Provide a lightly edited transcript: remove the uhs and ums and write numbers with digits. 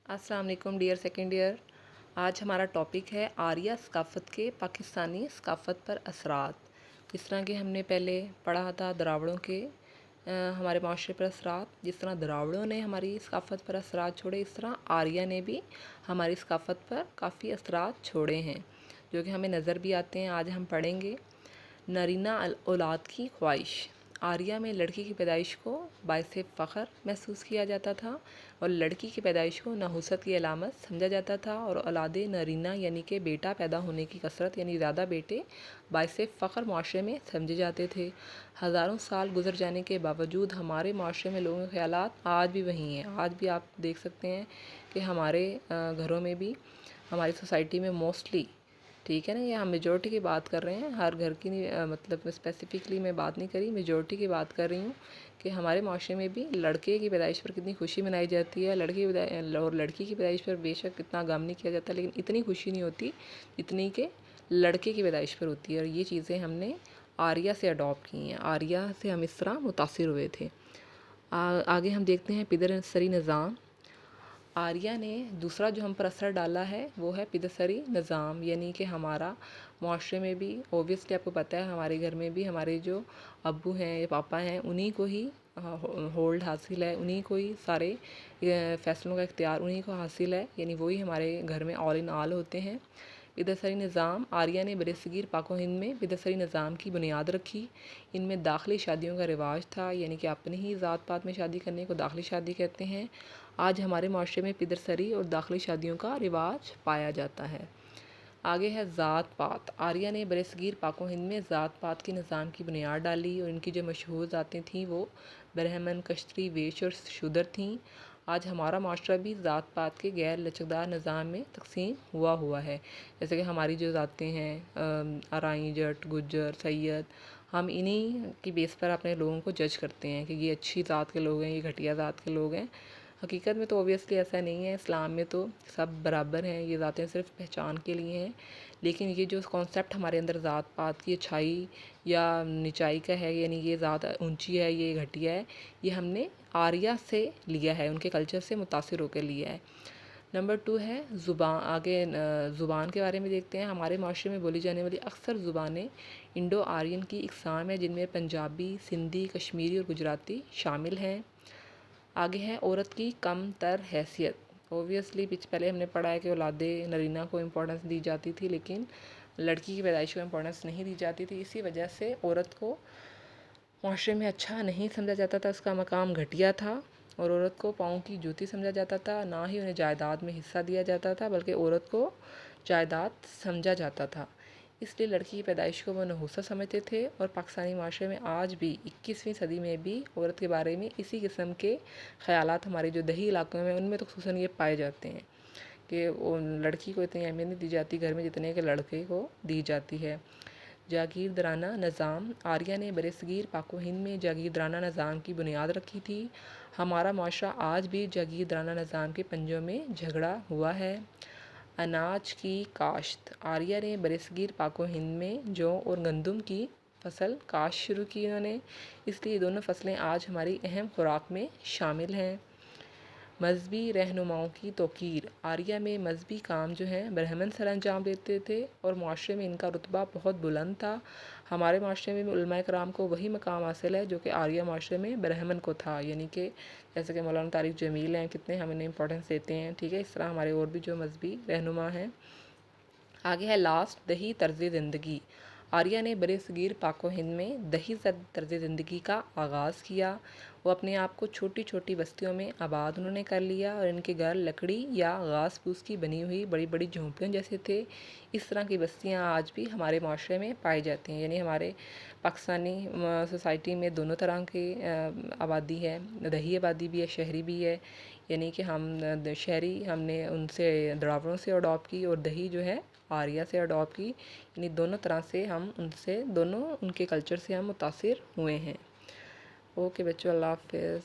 अस्सलाम वालेकुम dear second year. आज हमारा टॉपिक है आर्या सकाफ़त के पाकिस्तानी सकाफ़त पर असरात। जिस तरह के हमने पहले पढ़ा था द्राविड़ों के हमारे माशरे पर असरात, जिस तरह द्राविड़ों ने हमारी सकाफ़त पर असरात छोड़े, इस तरह आर्या ने भी हमारी सकाफ़त पर काफ़ी असरात छोड़े हैं जो कि हमें नज़र भी आते हैं। आज हम पढ़ेंगे नरीना औलाद की ख्वाहिश। आर्या में लड़की की पैदाइश को बाइसे फ़ख्र महसूस किया जाता था और लड़की की पैदाइश को नहुसत की अलामत समझा जाता था, और औलाद नरीना यानी कि बेटा पैदा होने की कसरत यानी ज़्यादा बेटे बाइसे फ़ख्र माशरे में समझे जाते थे। हज़ारों साल गुजर जाने के बावजूद हमारे माशरे में लोगों के ख़यालात आज भी वही हैं। आज भी आप देख सकते हैं कि हमारे घरों में भी, हमारी सोसाइटी में मोस्टली, ठीक है ना, ये हम मेजॉरिटी की बात कर रहे हैं, हर घर की नहीं, मतलब स्पेसिफ़िकली मैं बात नहीं करी, मेजॉरिटी की बात कर रही हूँ कि हमारे माशरे में भी लड़के की पैदाइश पर कितनी खुशी मनाई जाती है, और लड़की की पैदाइश पर बेशक कितना गम नहीं किया जाता, लेकिन इतनी खुशी नहीं होती जितनी कि लड़के की पैदाइश पर होती है। और ये चीज़ें हमने आर्या से अडॉप्ट की हैं, आर्या से हम इस तरह मुतासिर हुए थे। आगे हम देखते हैं पिदरसरी निज़ाम। आर्या ने दूसरा जो हम पर असर डाला है वो है पिदरसरी निज़ाम, यानी कि हमारा माशरे में भी ओबियसली आपको पता है, हमारे घर में भी हमारे जो अब्बू हैं या पापा हैं उन्हीं को ही होल्ड हासिल है, उन्हीं को ही सारे फ़ैसलों का इख्तियार उन्हीं को हासिल है, यानी वही हमारे घर में ऑल इन ऑल होते हैं। पिदरसरी निज़ाम। आर्या ने बरसगीर पाको हिंद में पिदरसरी निज़ाम की बुनियाद रखी। इनमें दाखिली शादियों का रिवाज था, यानी कि अपनी ही ज़ात पात में शादी करने को दाखिली शादी कहते हैं। आज हमारे माशरे में पिदरसरी और दाखिली शादियों का रिवाज पाया जाता है। आगे है ज़ात पात। आर्या ने बरसगीर पाको हिंद में ज़ात पात के निज़ाम की बुनियाद डाली, और इनकी जो मशहूर ज़ातें थीं वो ब्राह्मण, कश्तरी, वेश और शूदर थीं। आज हमारा माशरा भी ज़ात पात के गैर लचकदार निज़ाम में तकसीम हुआ है। जैसे कि हमारी जो ज़ातें हैं अराई, जट, गुज्जर, सैयद, हम इन्हीं की बेस पर अपने लोगों को जज करते हैं कि ये अच्छी ज़ात के लोग हैं, ये घटिया ज़ात के लोग हैं। हकीकत में तो ओबियसली ऐसा नहीं है, इस्लाम में तो सब बराबर हैं, ये ज़ातें सिर्फ पहचान के लिए हैं। लेकिन ये जो कॉन्सेप्ट हमारे अंदर ज़ात पात की अच्छाई या निचाई का है, यानी ये ज़ात ऊंची है, ये घटिया है, ये हमने आर्या से लिया है, उनके कल्चर से मुतासिर होकर लिया है। नंबर 2 है ज़ुबान। आगे ज़ुबान के बारे में देखते हैं। हमारे माशरे में बोली जाने वाली अक्सर ज़ुबानें इंडो आर्यन की इकसाम है, जिनमें पंजाबी, सिंधी, कश्मीरी और गुजराती शामिल हैं। आगे है औरत की कम तर हैसियत। ओबियसली पहले हमने पढ़ा है कि औलाद नरीना को इम्पोर्टेंस दी जाती थी, लेकिन लड़की की पैदाइश को इम्पोर्टेंस नहीं दी जाती थी। इसी वजह से औरत को माशरे में अच्छा नहीं समझा जाता था, उसका मकाम घटिया था, और औरत को पाँव की जूती समझा जाता था। ना ही उन्हें जायदाद में हिस्सा दिया जाता था, बल्कि औरत को जायदाद समझा जाता था। इसलिए लड़की की पैदाइश को वो नहुसा समझते थे, और पाकिस्तानी माशरे में आज भी 21वीं सदी में भी औरत के बारे में इसी किस्म के ख़यालात हमारे जो दही इलाकों में उनमें तो खुसूसन ये पाए जाते हैं कि लड़की को इतनी अहमियत नहीं दी जाती घर में जितने के लड़के को दी जाती है। जागीरदाराना निज़ाम। आर्या ने बरसगीर पाको हिंद में जागीरदाराना निज़ाम की बुनियाद रखी थी। हमारा माशरा आज भी जागीरदाराना निज़ाम के पंजों में झगड़ा हुआ है। अनाज की काश्त। आर्या ने बरसगीर पाको हिंद में जौ और गंदम की फसल काश्त शुरू की उन्होंने, इसलिए दोनों फसलें आज हमारी अहम खुराक में शामिल हैं। मजहबी रहनुमाओं की तौकीर। आर्या में मजहबी काम जो है ब्राह्मण सर अंजाम देते थे, और माशरे में इनका रुतबा बहुत बुलंद था। हमारे माशरे में उलमाए कराम को वही मकाम हासिल है जो कि आर्या माशरे में ब्राह्मण को था, यानी कि जैसे कि मौलाना तारिक जमील हैं, कितने हम इन्हें इंपॉर्टेंस देते हैं, ठीक है। इस तरह हमारे और भी जो मजहबी रहनुमा हैं। आगे है लास्ट दही तर्ज ज़िंदगी। आर्या ने बरसगीर पाको हिंद में दही तर्ज ज़िंदगी का आगाज़ किया। वो अपने आप को छोटी छोटी बस्तियों में आबाद उन्होंने कर लिया, और इनके घर लकड़ी या घास फूस की बनी हुई बड़ी बड़ी झोंपड़ियों जैसे थे। इस तरह की बस्तियां आज भी हमारे माशरे में पाई जाती हैं, यानी हमारे पाकिस्तानी सोसाइटी में दोनों तरह की आबादी है, दही आबादी भी है, शहरी भी है। यानी कि हम शहरी हमने उनसे द्राविड़ों से अडॉप्ट की, और दही जो है आर्या से अडॉप्ट की, यानी दोनों तरह से हम उनसे, दोनों उनके कल्चर से हम मुतासिर हुए हैं। ओके बच्चों, अल्लाह हाफ़िज़।